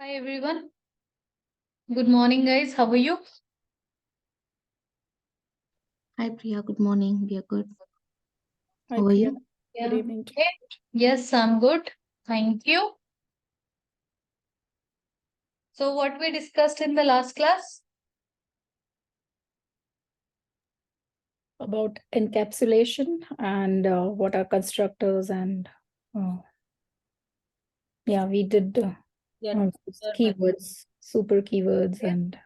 Hi everyone. Good morning, guys. How are you? Hi Priya, good morning. We are good. Hi How are Priya, you? good Yeah. evening. Okay. Yes, I'm good. Thank you. So, what we discussed in the last class? About encapsulation and what are constructors and uh, yeah, we did keywords, super keywords, Okay. and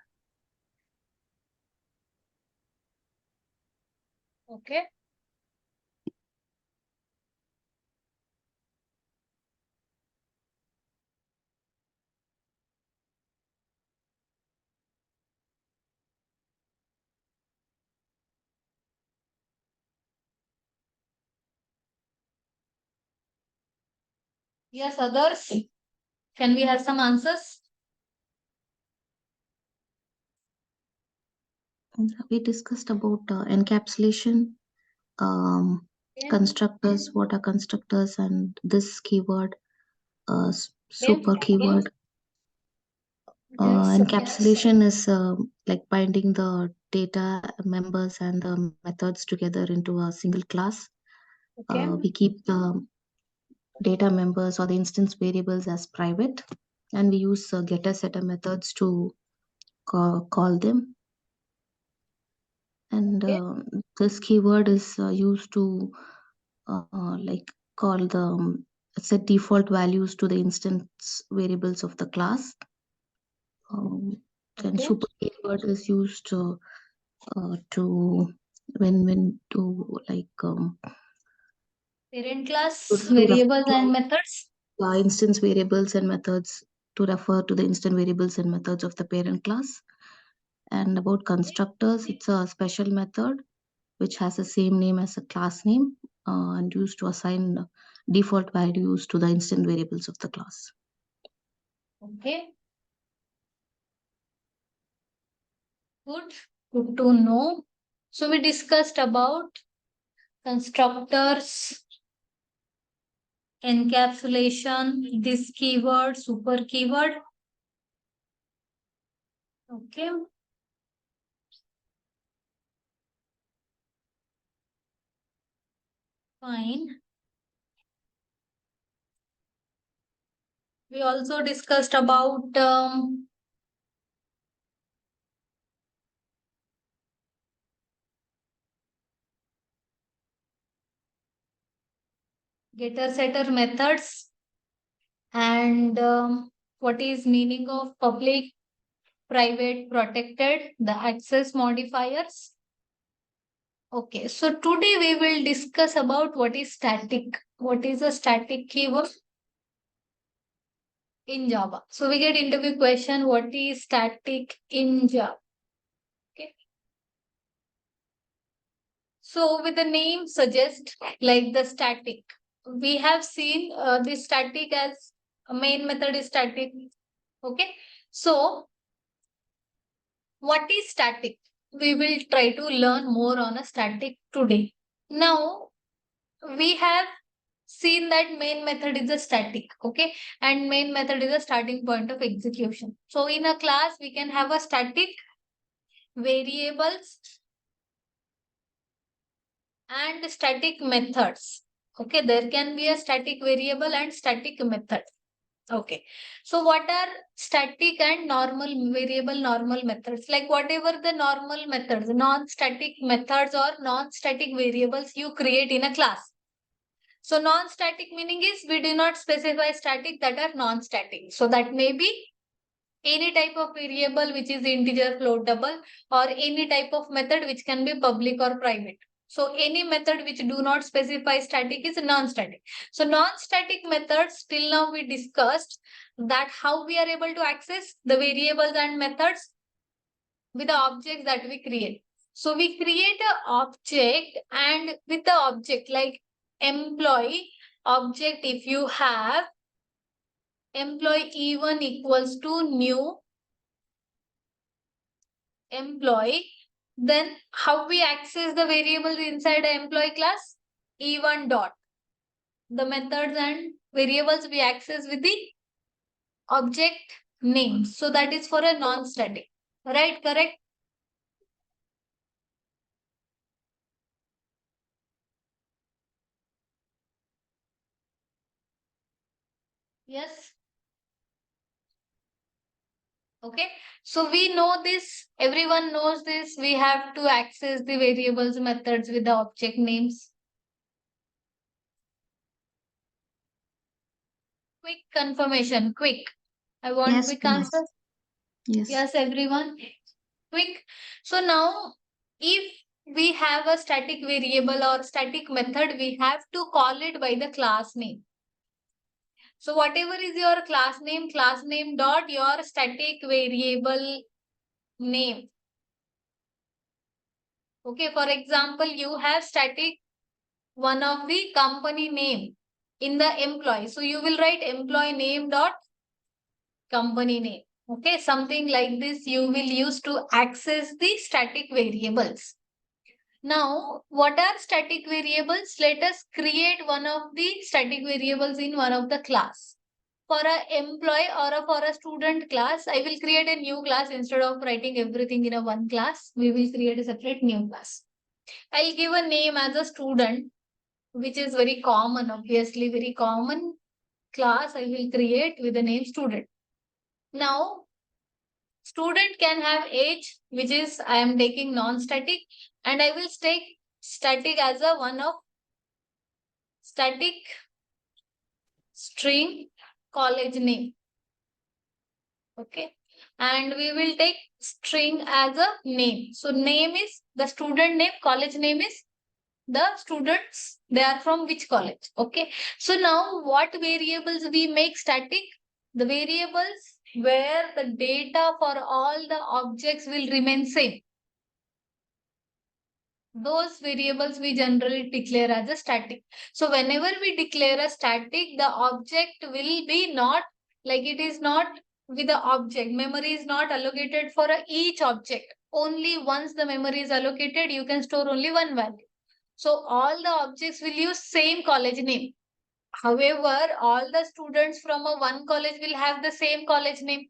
Okay. Yes, others. Can we have some answers? We discussed about encapsulation, Okay. constructors, what are constructors, and this keyword, Okay. super keyword. Yes. Encapsulation is like binding the data members and the methods together into a single class. Okay. We keep the data members or the instance variables as private, and we use getter setter methods to call them. And Okay. this keyword is used to like call the set default values to the instance variables of the class. Then Okay. super keyword is used to when to like Parent class, to refer variables to and methods. instance variables and methods, to refer to the instance variables and methods of the parent class. And about constructors, it's a special method which has the same name as a class name and used to assign default values to the instant variables of the class. Okay. Good. Good to know. So, we discussed about constructors, encapsulation, this keyword, super keyword. Okay. Fine. We also discussed about getter setter methods and what is meaning of public, private, protected, the access modifiers. Okay, so today we will discuss about what is static. What is a static keyword in Java? So we get interview question, what is static in Java? Okay. So with the name suggest like the static, we have seen the static as a main method is static. Okay. So what is static? We will try to learn more on a static today. Now we have seen that main method is a static, okay, and main method is a starting point of execution. So in a class we can have a static variables and static methods. Okay, there can be a static variable and static method. Okay, so what are static and normal variable normal methods? Like whatever the normal methods, non-static methods or non-static variables you create in a class. So non-static meaning is we do not specify static, that are non-static. So that may be any type of variable which is integer, floatable, or any type of method which can be public or private. So any method which do not specify static is non-static. So non-static methods, till now we discussed that how we are able to access the variables and methods with the objects that we create. So we create an object, and with the object like employee object, if you have employee E1 equals to new employee, then how we access the variables inside the employee class? E1 dot. The methods and variables we access with the object names. So that is for a non-static. Right, correct? Yes. Okay. So we know this. Everyone knows this. We have to access the variables methods with the object names. Quick confirmation. Quick. I want Yes, quick miss. answer. Yes. Yes, everyone. Quick. So now, if we have a static variable or static method, we have to call it by the class name. So whatever is your class name dot your static variable name. Okay, for example, you have static one of the company name in the employee. So you will write employee name dot company name. Okay, something like this you will use to access the static variables. Now, what are static variables? Let us create one of the static variables in one of the class. For a employee or for a student class, I will create a new class instead of writing everything in a one class. We will create a separate new class. I'll give a name as a student, which is very common, obviously very common class I will create with the name student. Now, student can have age, which is I am taking non-static, and I will take static as a one of static string college name. Okay. And we will take string as a name. So name is the student name, college name is the students, they are from which college. Okay. So now what variables we make static? The variables where the data for all the objects will remain same. Those variables we generally declare as a static. So whenever we declare a static, the object will be not like it is not with the object. Memory is not allocated for each object. Only once the memory is allocated, you can store only one value. So all the objects will use same college name. However, all the students from a one college will have the same college name.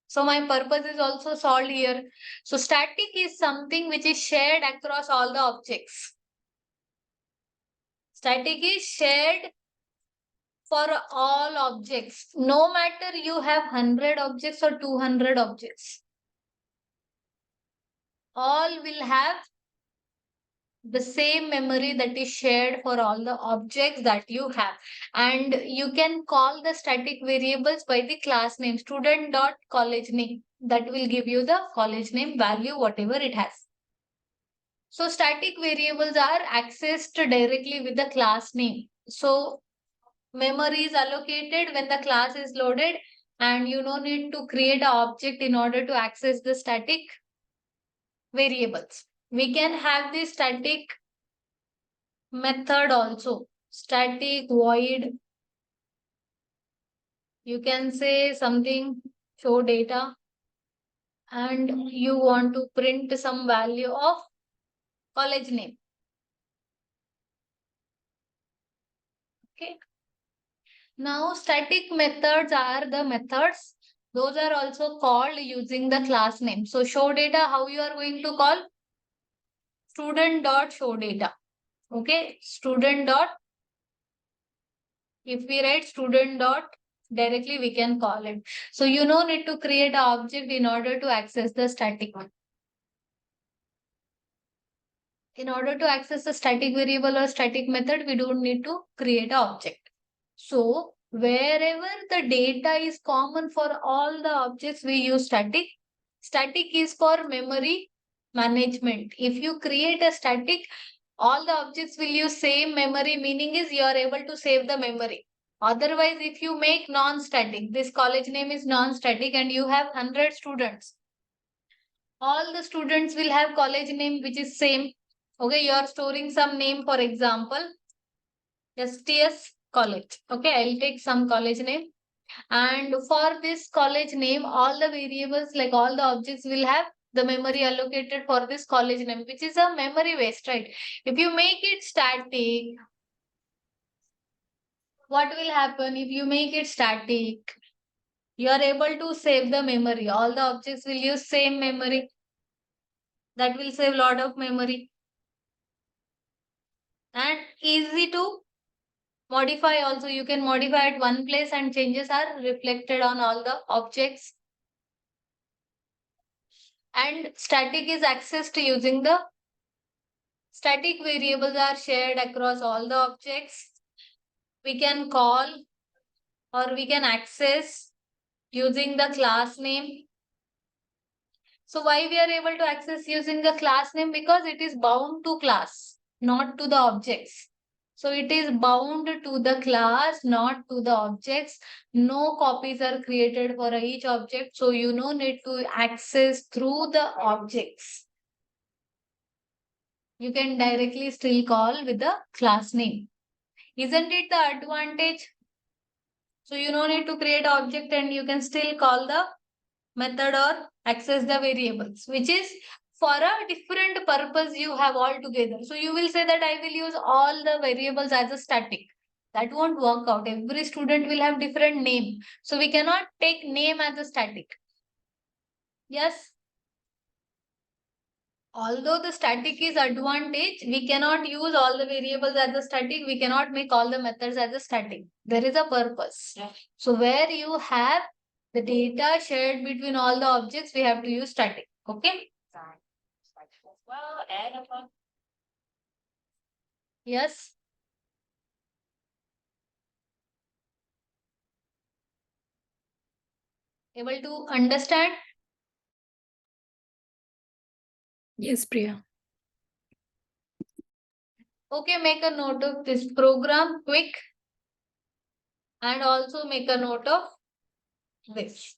So my purpose is also solved here. So static is something which is shared across all the objects. Static is shared for all objects. No matter you have 100 objects or 200 objects. All will have the same memory that is shared for all the objects that you have. And you can call the static variables by the class name, student dot college name. That will give you the college name value, whatever it has. So static variables are accessed directly with the class name. So memory is allocated when the class is loaded, and you don't need to create an object in order to access the static variables. We can have the static method also. Static void. You can say something, show data, and you want to print some value of college name. Okay. Now, static methods are the methods. Those are also called using the class name. So, show data, how you are going to call? Student dot show data. Okay. Student dot, if we write student dot, directly we can call it. So, you don't need to create an object in order to access the static one. In order to access a static variable or static method, we don't need to create an object. So wherever the data is common for all the objects, we use static. Static is for memory management. If you create a static, all the objects will use same memory, meaning is you are able to save the memory. Otherwise, if you make non-static, this college name is non-static and you have 100 students, all the students will have college name which is same. Okay, you are storing some name, for example, STS college. Okay, I'll take some college name. And for this college name, all the variables, like all the objects will have the memory allocated for this college name, which is a memory waste, right? If you make it static, what will happen if you make it static? You are able to save the memory. All the objects will use same memory. That will save lot of memory. And easy to modify also. You can modify at one place and changes are reflected on all the objects. And static is accessed using the static variables are shared across all the objects. We can call or we can access using the class name. So why we are able to access using the class name? Because it is bound to class, not to the objects. So it is bound to the class, not to the objects. No copies are created for each object. So you no need to access through the objects. You can directly still call with the class name. Isn't it the advantage? So you no need to create object and you can still call the method or access the variables, which is for a different purpose you have altogether. So you will say that I will use all the variables as a static. That won't work out. Every student will have different name. So we cannot take name as a static. Yes. Although the static is advantage, we cannot use all the variables as a static. We cannot make all the methods as a static. There is a purpose. So where you have the data shared between all the objects, we have to use static. Okay. Yes. Able to understand? Yes, Priya. Okay, make a note of this program quick and also make a note of this.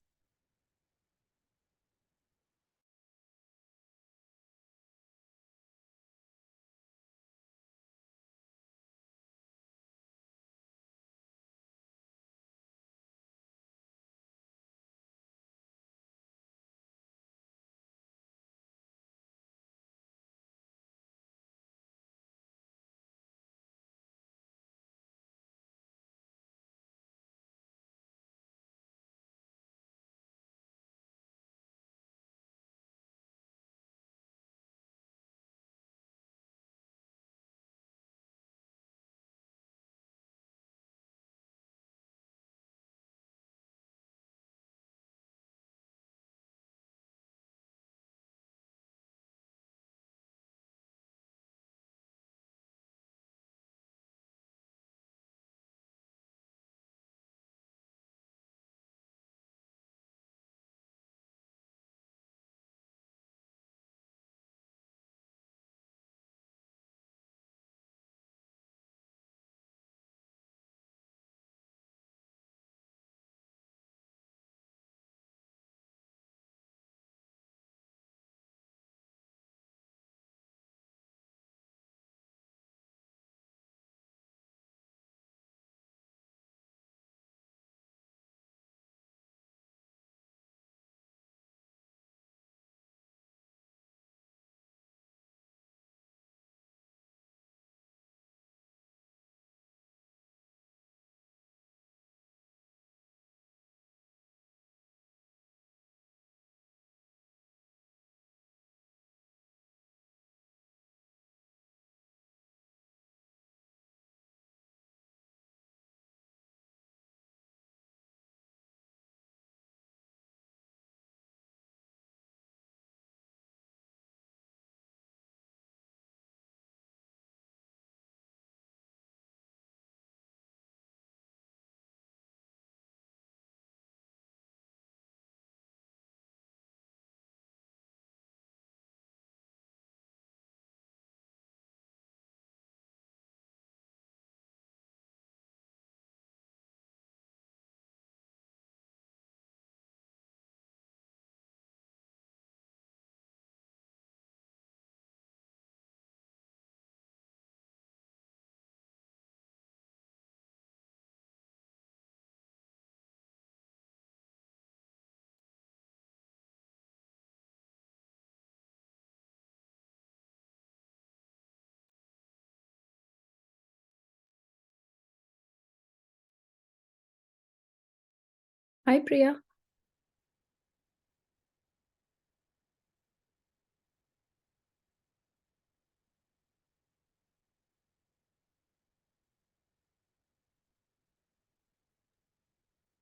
Hi, Priya.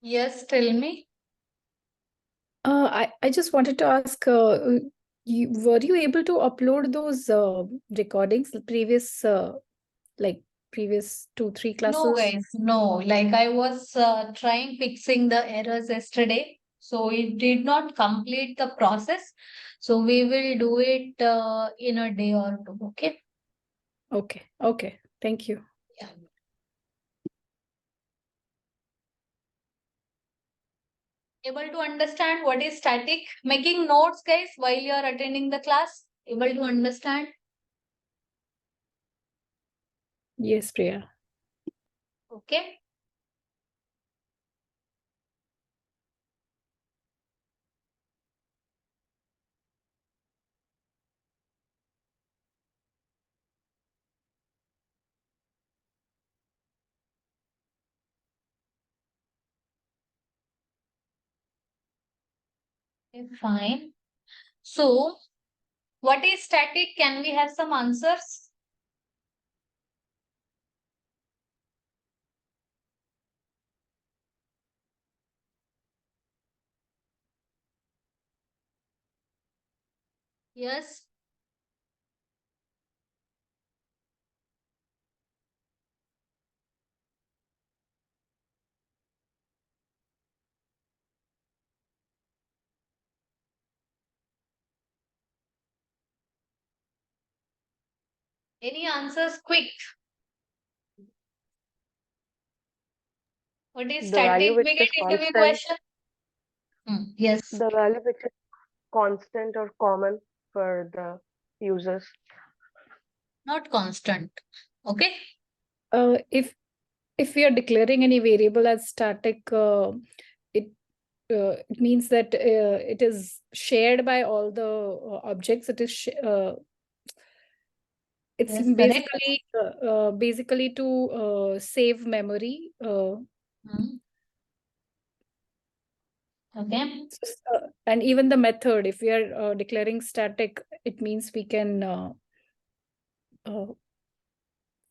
Yes, tell me. I just wanted to ask, were you able to upload those recordings, the previous, previous 2, 3 No, classes? guys, no. Like I was trying fixing the errors yesterday, so it did not complete the process. So we will do it in a day or two. Okay. Okay, okay. Thank you. Yeah. Able to understand what is static? Making notes, guys, while you are attending the class. Able to understand? Yes, Priya. Okay. Okay, fine. So, what is static? Can we have some answers? Yes. Any answers? Quick. What is The value static? which We is get interview constant, question. Yes. the value which is constant or common for the users. Not constant. Okay. If we are declaring any variable as static, it it means that it is shared by all the objects. It's Yes, correct. basically to save memory. Hmm. Okay. And even the method, if we are declaring static, it means we can uh,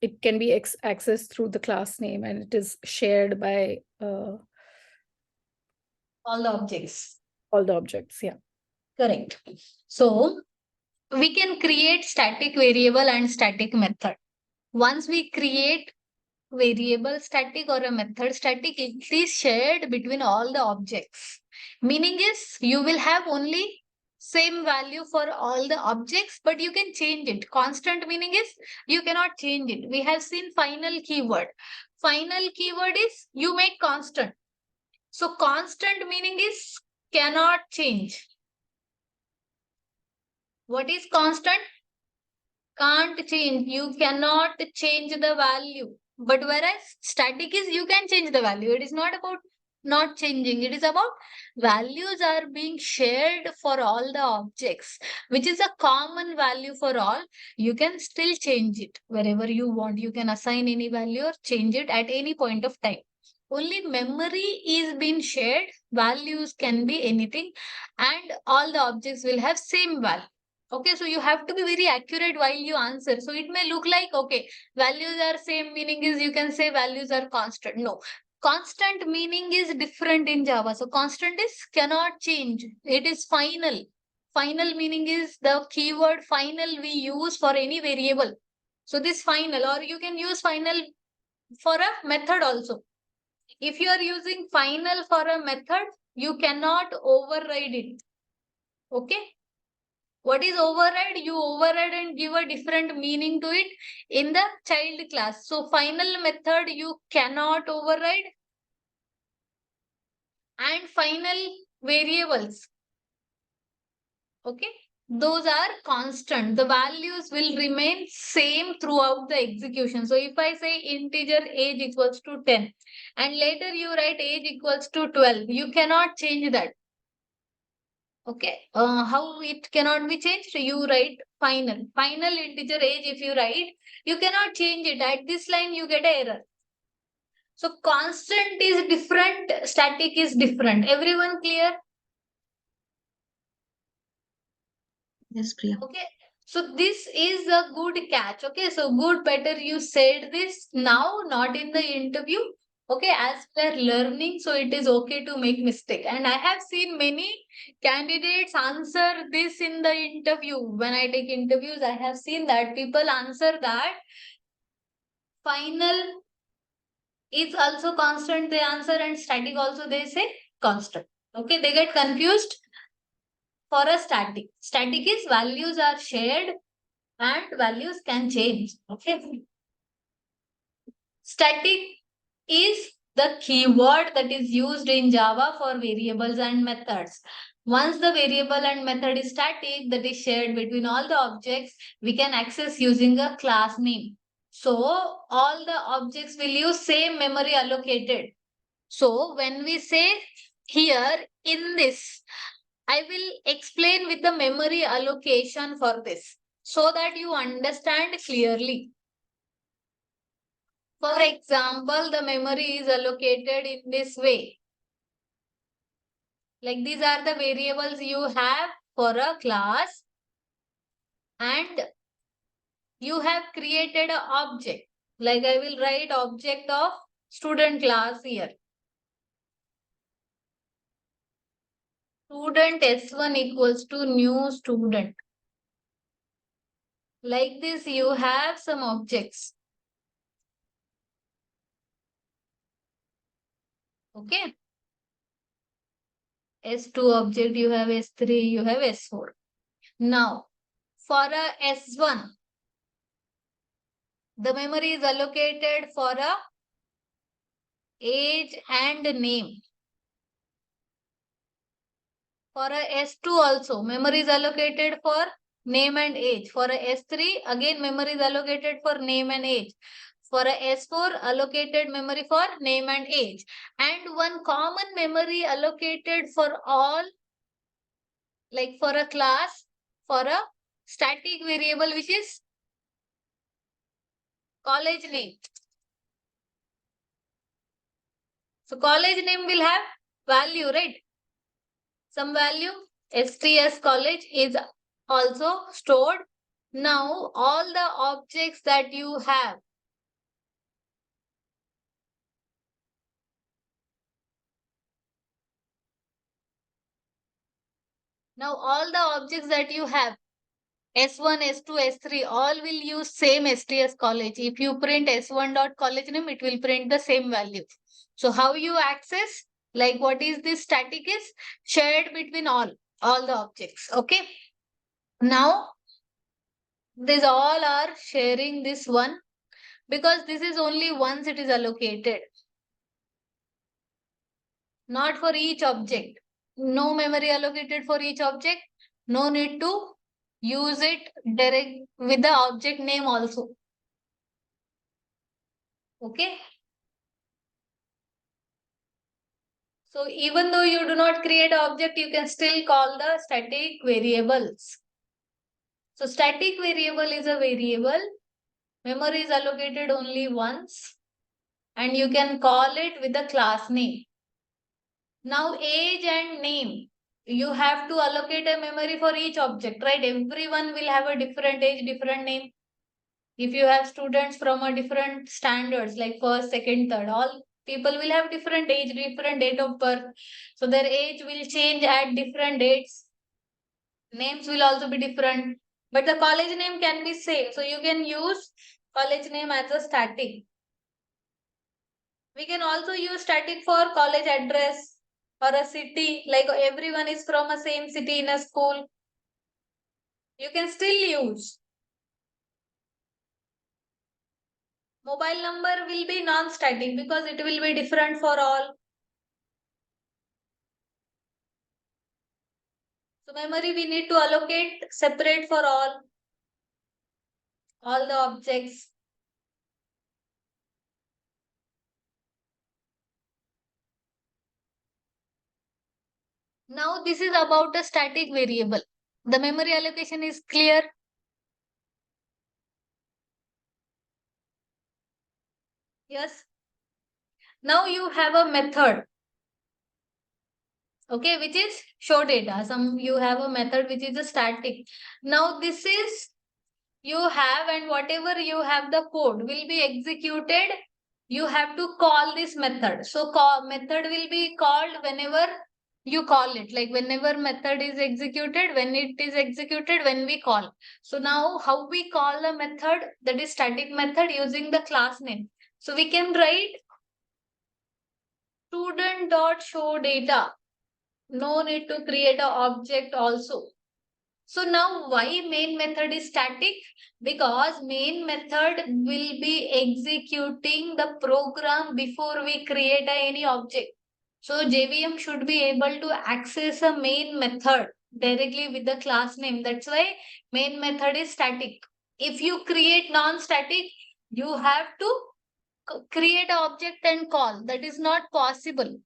it can be accessed through the class name, and it is shared by All the objects. all the objects. Yeah. Correct. So, we can create static variable and static method. Once we create variable static or a method static, it is shared between all the objects. Meaning is you will have only same value for all the objects, but you can change it. Constant meaning is you cannot change it. We have seen final keyword. Final keyword is you make constant. So constant meaning is cannot change. What is constant? Can't change. You cannot change the value. But whereas static is you can change the value. It is not about not changing. It is about values are being shared for all the objects, which is a common value for all. You can still change it wherever you want. You can assign any value or change it at any point of time. Only memory is being shared. Values can be anything, and all the objects will have same value. Okay, so you have to be very accurate while you answer. So it may look like, okay, values are same, meaning is you can say values are constant. No, constant meaning is different in Java. So constant is cannot change. It is final. Final meaning is the keyword final we use for any variable. So this final, or you can use final for a method also. If you are using final for a method, you cannot override it. Okay. What is override? You override and give a different meaning to it in the child class. So final method you cannot override, and final variables. Okay. Those are constant. The values will remain same throughout the execution. So if I say integer age equals to 10 and later you write age equals to 12, you cannot change that. Okay. How it cannot be changed? You write final integer age. If you write, you cannot change it. At this line, you get an error. So constant is different, static is different. Everyone clear? Yes, Priya. Okay. So this is a good catch. Okay. So good, better you said this now, not in the interview. Okay, as we are learning, so it is okay to make mistake. And I have seen many candidates answer this in the interview. When I take interviews, I have seen that people answer that final is also constant, they answer, and static also they say constant. Okay, they get confused for a static. Static is values are shared and values can change. Okay. Static is the keyword that is used in Java for variables and methods. Once the variable and method is static, that is shared between all the objects, we can access using a class name. So all the objects will use same memory allocated. So when we say here in this, I will explain with the memory allocation for this so that you understand clearly. For example, the memory is allocated in this way. Like these are the variables you have for a class and you have created an object. Like I will write object of student class here. Student S1 equals to new student. Like this, you have some objects. Okay. S2 object, you have S3, you have S4. Now, for a S1, the memory is allocated for a age and name. For a S2 also, memory is allocated for name and age. For a S3, again memory is allocated for name and age. For a S4, allocated memory for name and age. And one common memory allocated for all, like for a class, for a static variable, which is college name. So college name will have value, right? Some value. STS college is also stored. Now all the objects that you have, S1, S2, S3, all will use same STS college. If you print S1 dot college name, it will print the same value. So how you access, like what is this static is shared between all the objects. Okay. Now these all are sharing this one because this is only once it is allocated. Not for each object. No memory allocated for each object. No need to use it direct with the object name also. Okay. So even though you do not create an object, you can still call the static variables. So static variable is a variable. Memory is allocated only once. And you can call it with a class name. Now age and name. You have to allocate a memory for each object, right? Everyone will have a different age, different name. If you have students from a different standards, like first, second, third, all people will have different age, different date of birth. So their age will change at different dates. Names will also be different. But the college name can be same. So you can use college name as a static. We can also use static for college address or a city, like everyone is from a same city in a school. You can still use. Mobile number will be non-static because it will be different for all. So memory we need to allocate separate for all the objects. Now this is about a static variable. The memory allocation is clear. Yes. Now you have a method. Okay, which is show data. You have a method which is a static. Now this is you have, and whatever you have, the code will be executed you have to call this method. So method will be called whenever you call it, like whenever method is executed, when it is executed, when we call. So now how we call a method, that is static method, using the class name. So we can write student dot show data. No need to create a object also. So now why main method is static? Because main method will be executing the program before we create any object. So JVM should be able to access a main method directly with the class name. That's why main method is static. If you create non-static, you have to create an object and call. That is not possible.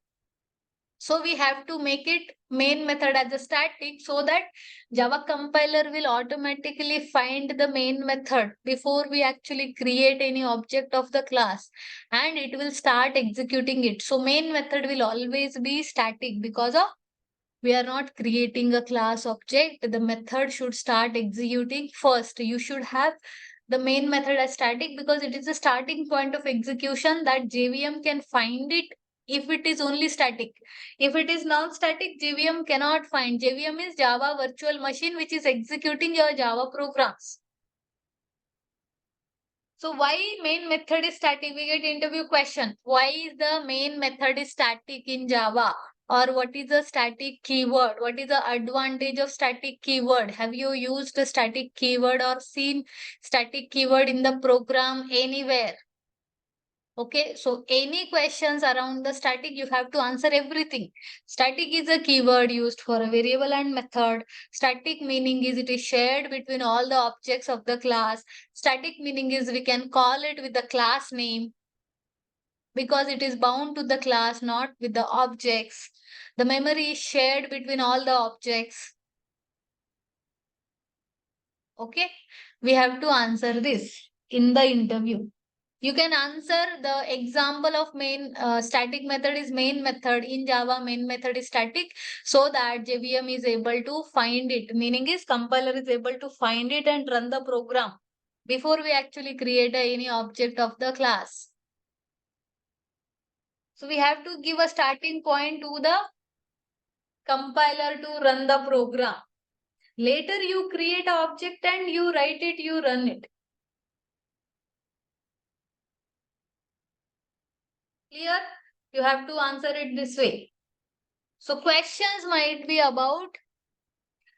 So we have to make it main method as a static, so that Java compiler will automatically find the main method before we actually create any object of the class, and it will start executing it. So main method will always be static because of we are not creating a class object. The method should start executing first. You should have the main method as static because it is the starting point of execution that JVM can find it if it is only static. If it is non-static, JVM cannot find. JVM is Java virtual machine which is executing your Java programs. So why main method is static? We get interview question. Why is the main method is static in Java? Or what is a static keyword? What is the advantage of static keyword? Have you used a static keyword or seen static keyword in the program anywhere? Okay, so any questions around the static, you have to answer everything. Static is a keyword used for a variable and method. Static meaning is it is shared between all the objects of the class. Static meaning is we can call it with the class name because it is bound to the class, not with the objects. The memory is shared between all the objects. Okay, we have to answer this in the interview. You can answer the example of main static method is main method in Java. Main method is static, so that JVM is able to find it. Meaning is compiler is able to find it and run the program before we actually create any object of the class. So we have to give a starting point to the compiler to run the program. Later you create an object and you write it, you run it. Clear? You have to answer it this way. So questions might be about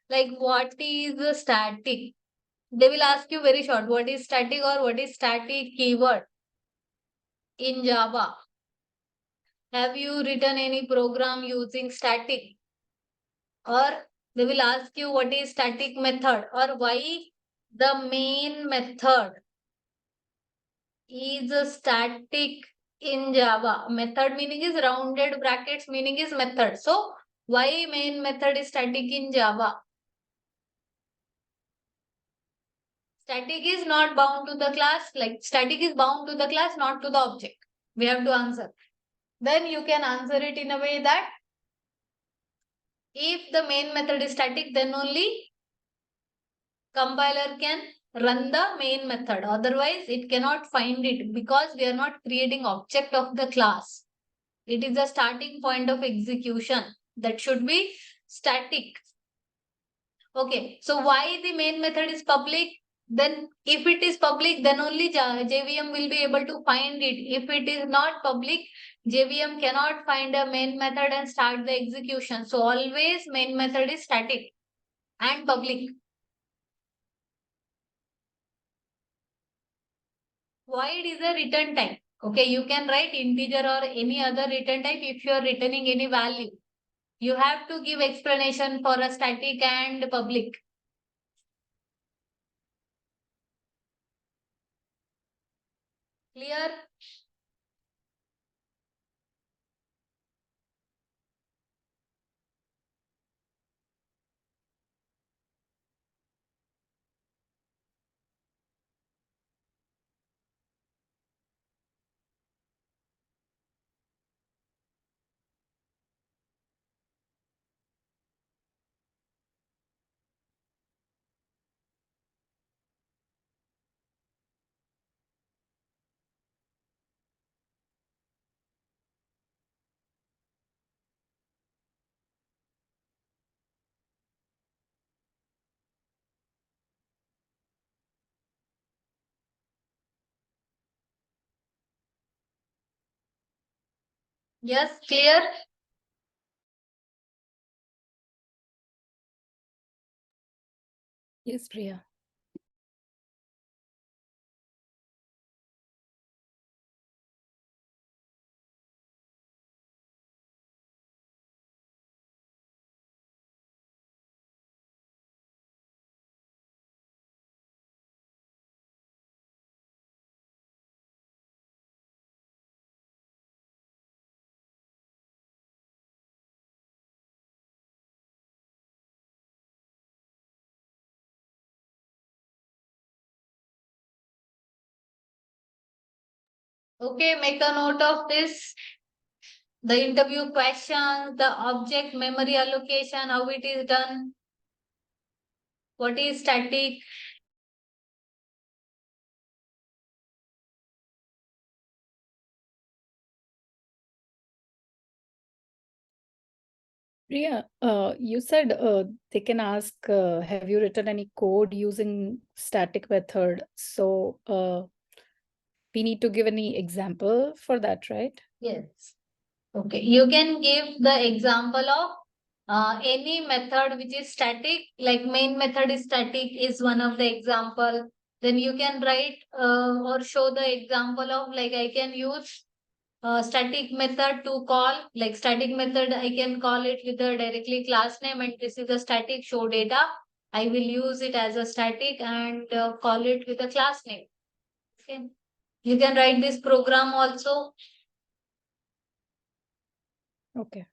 like what is the static? They will ask you very short, what is static or what is static keyword in Java? Have you written any program using static? Or they will ask you what is static method or why the main method is a static in Java. Method meaning is rounded brackets meaning is method. So why main method is static in Java? Static is not bound to the class, like static is bound to the class, not to the object. We have to answer. Then you can answer it in a way that if the main method is static, then only compiler can run the main method. Otherwise, it cannot find it because we are not creating object of the class. It is a starting point of execution that should be static. Okay, so why the main method is public? Then if it is public, then only JVM will be able to find it. If it is not public, JVM cannot find a main method and start the execution. So always main method is static and public. Void is a return type. Okay, you can write integer or any other return type if you are returning any value. You have to give explanation for a static and public. Clear? Yes, clear? Yes, Priya. Okay, make a note of this. The interview questions, the object memory allocation, how it is done, what is static. Priya, you said they can ask, have you written any code using static method? So we need to give any example for that, right? Yes. Okay, you can give the example of any method which is static, like main method is static is one of the example. Then you can write or show the example of, like, I can use static method to call, like static method I can call it with a directly class name, and this is a static show data. I will use it as a static and call it with a class name. Okay. You can write this program also. Okay.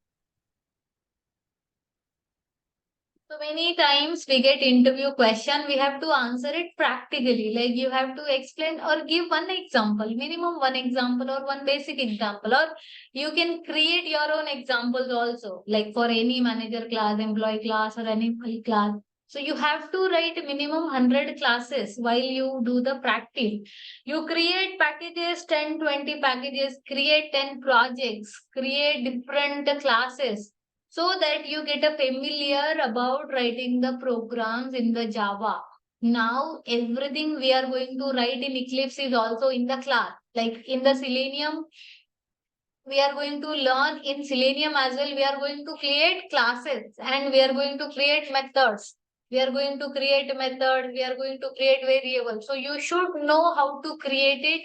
So many times we get interview question, we have to answer it practically. Like you have to explain or give one example, minimum one example or one basic example, or you can create your own examples also, like for any manager class, employee class, or any class. So you have to write minimum 100 classes while you do the practice. You create packages, 10, 20 packages, create 10 projects, create different classes so that you get a familiar about writing the programs in the Java. Now everything we are going to write in Eclipse is also in the class. Like in the Selenium, we are going to learn in Selenium as well. We are going to create classes and we are going to create methods. We are going to create methods. We are going to create variables. So you should know how to create it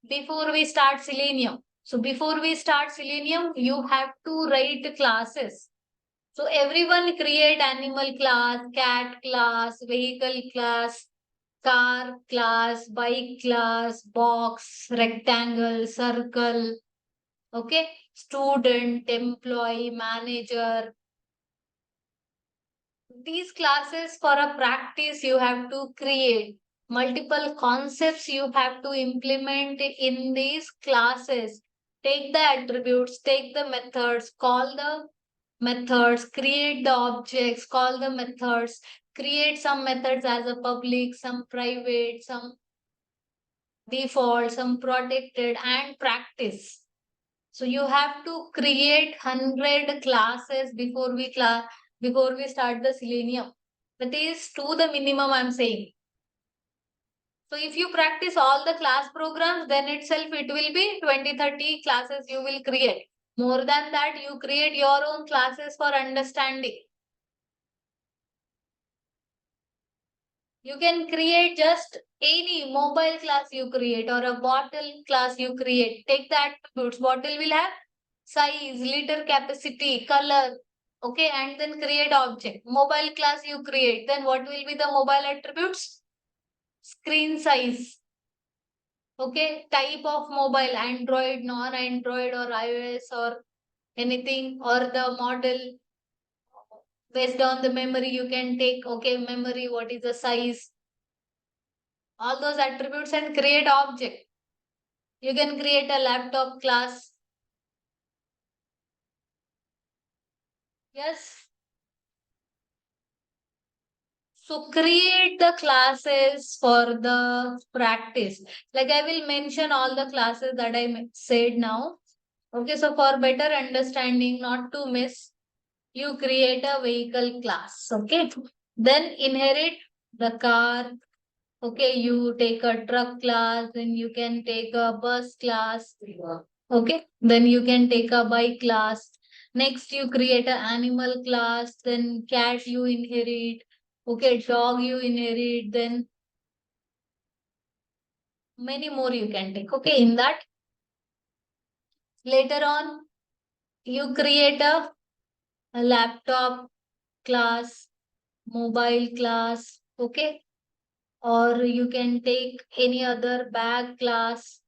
before we start Selenium. So before we start Selenium, you have to write classes. So everyone create animal class, cat class, vehicle class, car class, bike class, box, rectangle, circle, okay, student, employee, manager. These classes for a practice you have to create. Multiple concepts you have to implement in these classes. Take the attributes, take the methods, call the methods, create the objects, call the methods, create some methods as a public, some private, some default, some protected, and practice. So you have to create 100 classes before we start the Selenium. That is to the minimum I'm saying. So if you practice all the class programs, then itself it will be 20, 30 classes you will create. More than that, you create your own classes for understanding. You can create just any mobile class you create or a bottle class you create. Take the attributes. Bottle will have size, liter capacity, color. Okay, and then create object. Mobile class you create. Then what will be the mobile attributes? Screen size. Okay, type of mobile, Android, non-Android, or iOS, or anything, or the model. Based on the memory, you can take, okay, memory, what is the size, all those attributes, and create object. You can create a laptop class. Yes. So create the classes for the practice. Like I will mention all the classes that I said now. Okay, so for better understanding, not to miss, you create a vehicle class. Okay. Then inherit the car. Okay, you take a truck class, then you can take a bus class. Okay, then you can take a bike class. Next, you create an animal class, then cat you inherit. Okay, dog you inherit, then many more you can take. Okay, in that, later on, you create a laptop class, mobile class. Okay, or you can take any other bag class.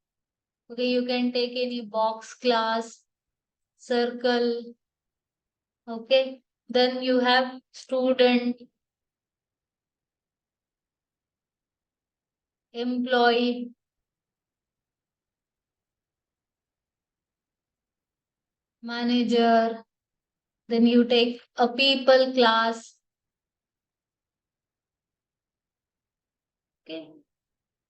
Okay, you can take any box class, circle. Okay, then you have student, employee, manager, then you take a people class. Okay,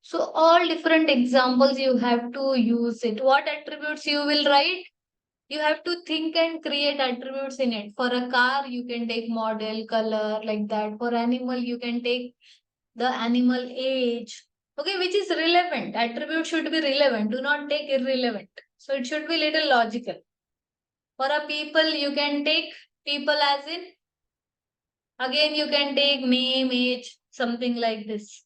so all different examples you have to use it. What attributes you will write? You have to think and create attributes in it. For a car, you can take model, color, like that. For animal, you can take the animal age. Okay, which is relevant. Attribute should be relevant. Do not take irrelevant. So it should be little logical. For a people, you can take people as in, again you can take name, age, something like this.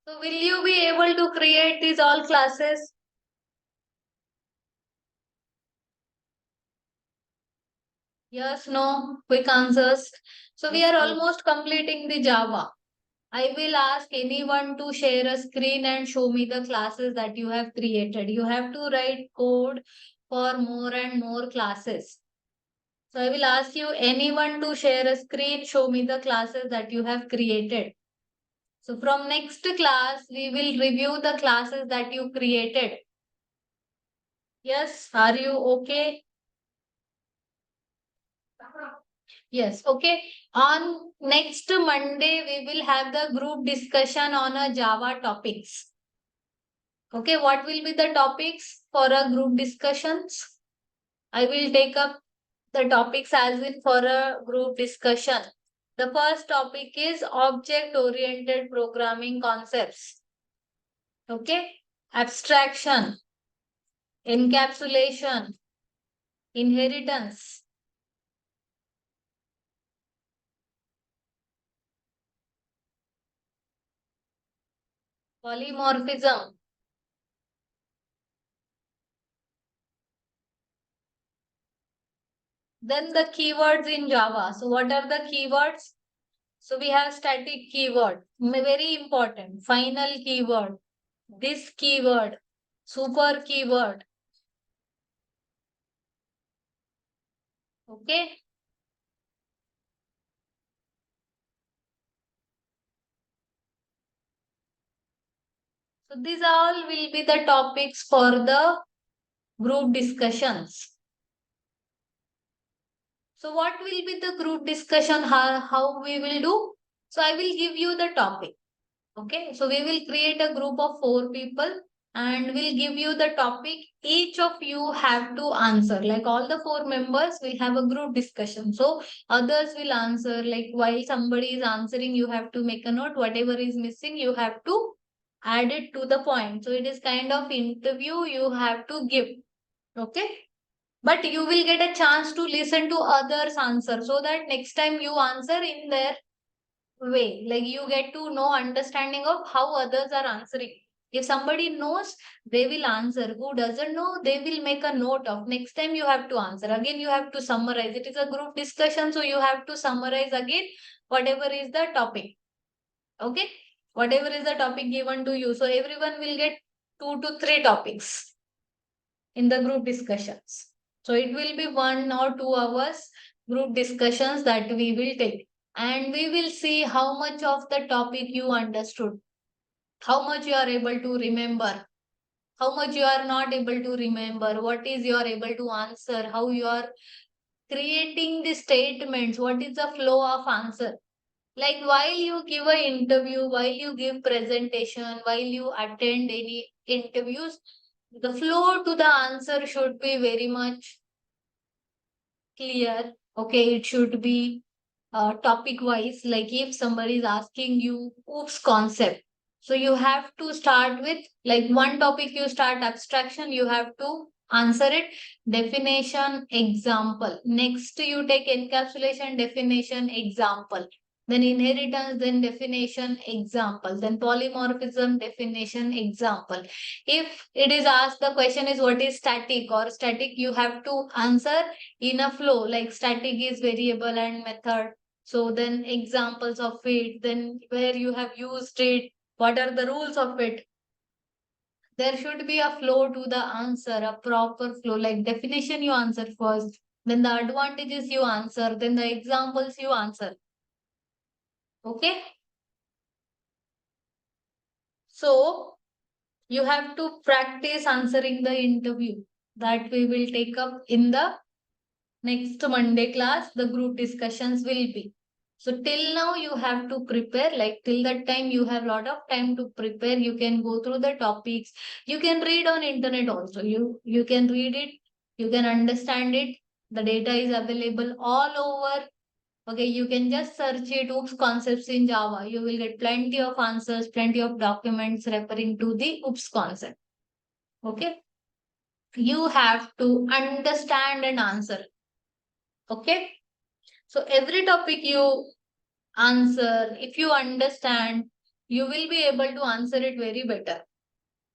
So will you be able to create these all classes? Yes, no, quick answers. So we are almost completing the Java. I will ask anyone to share a screen and show me the classes that you have created. You have to write code for more and more classes. So I will ask you anyone to share a screen, show me the classes that you have created. So from next class, we will review the classes that you created. Yes, are you okay? Yes, okay. On next Monday, we will have the group discussion on a Java topics. Okay, what will be the topics for a group discussions? I will take up the topics as in for a group discussion. The first topic is object-oriented programming concepts. Okay, abstraction, encapsulation, inheritance, polymorphism, then the keywords in Java. So what are the keywords? So we have static keyword, very important, final keyword, this keyword, super keyword. Okay. So these all will be the topics for the group discussions. So what will be the group discussion, how we will do? So I will give you the topic. Okay, so we will create a group of 4 people and we'll give you the topic. Each of you have to answer, like all the 4 members will have a group discussion. So others will answer, like while somebody is answering, you have to make a note. Whatever is missing, you have to add it to the point. So it is kind of interview you have to give. Okay. But you will get a chance to listen to others answer so that next time you answer in their way, like you get to know understanding of how others are answering. If somebody knows, they will answer. Who doesn't know, they will make a note of. Next time you have to answer. Again, you have to summarize. It is a group discussion, so you have to summarize again whatever is the topic. Okay? Whatever is the topic given to you. So everyone will get 2 to 3 topics in the group discussions. So it will be 1 or 2 hours group discussions that we will take. And we will see how much of the topic you understood, how much you are able to remember, how much you are not able to remember, what is you are able to answer, how you are creating the statements, what is the flow of answer. Like while you give an interview, while you give presentation, while you attend any interviews, the flow to the answer should be very much clear. Okay, it should be topic wise. Like if somebody is asking you oops concept, so you have to start with like one topic, you start abstraction, you have to answer it definition example, next you take encapsulation definition example, then inheritance, then definition example, then polymorphism definition example. If it is asked, the question is what is static or static, you have to answer in a flow, like static is variable and method, so then examples of it, then where you have used it, what are the rules of it. There should be a flow to the answer, a proper flow, like definition you answer first, then the advantages you answer, then the examples you answer. Okay. So you have to practice answering the interview that we will take up in the next Monday class. The group discussions will be. So till now you have to prepare, like till that time you have lot of time to prepare. You can go through the topics. You can read on internet also. You can read it. You can understand it. The data is available all over. Okay, you can just search it, OOPS concepts in Java. You will get plenty of answers, plenty of documents referring to the OOPS concept. Okay. You have to understand and answer. Okay. So every topic you answer, if you understand, you will be able to answer it very better.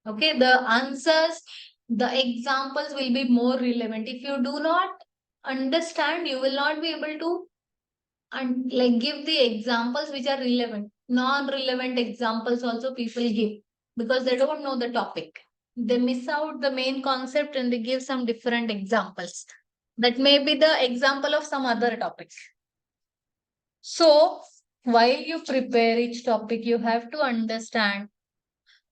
Okay, the answers, the examples will be more relevant. If you do not understand, you will not be able to like give the examples which are relevant. Non-relevant examples also people give because they don't know the topic. They miss out the main concept and they give some different examples. That may be the example of some other topic. So, while you prepare each topic, you have to understand,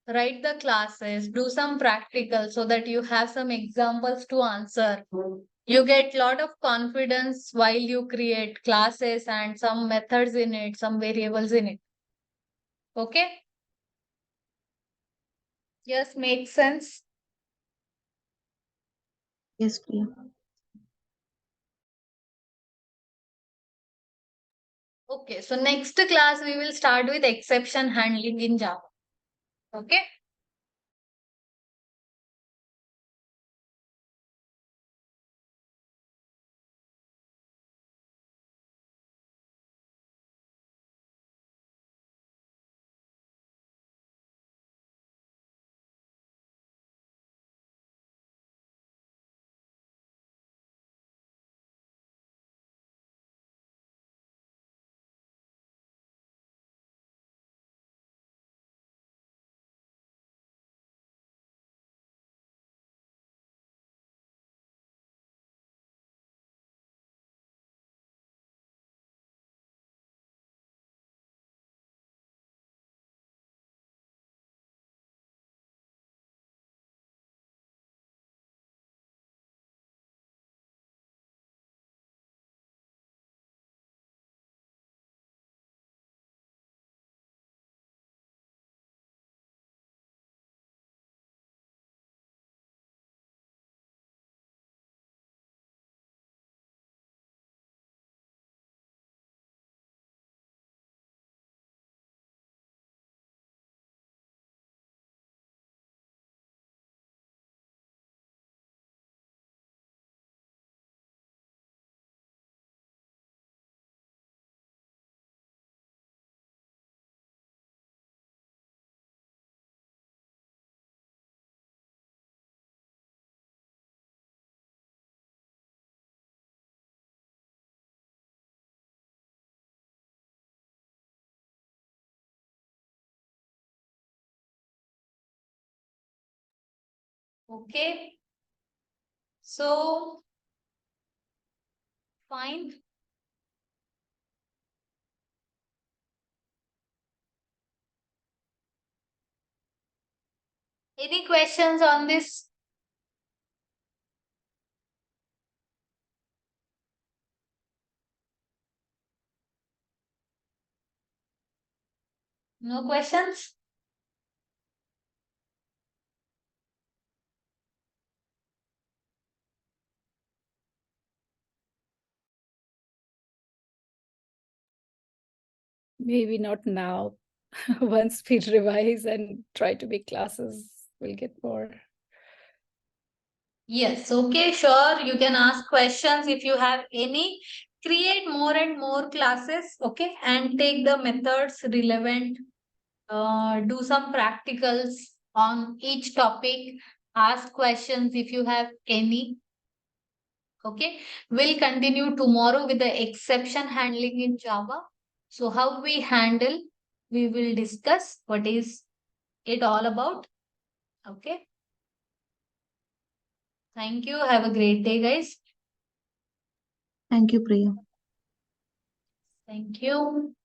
write the classes, do some practical so that you have some examples to answer. You get lot of confidence while you create classes and some methods in it, some variables in it. Okay? Yes, makes sense. Yes, Priya. Okay, so next class we will start with exception handling in Java. Okay? Okay. So, fine. Any questions on this? No questions? Maybe not now. Once we revise and try to make classes, we'll get more. Yes, okay, sure. You can ask questions if you have any. Create more and more classes, okay, and take the methods relevant. Do some practicals on each topic. Ask questions if you have any. Okay, we'll continue tomorrow with the exception handling in Java. So, how we handle, we will discuss what is it all about. Okay, thank you. Have a great day, guys. Thank you, Priya. Thank you.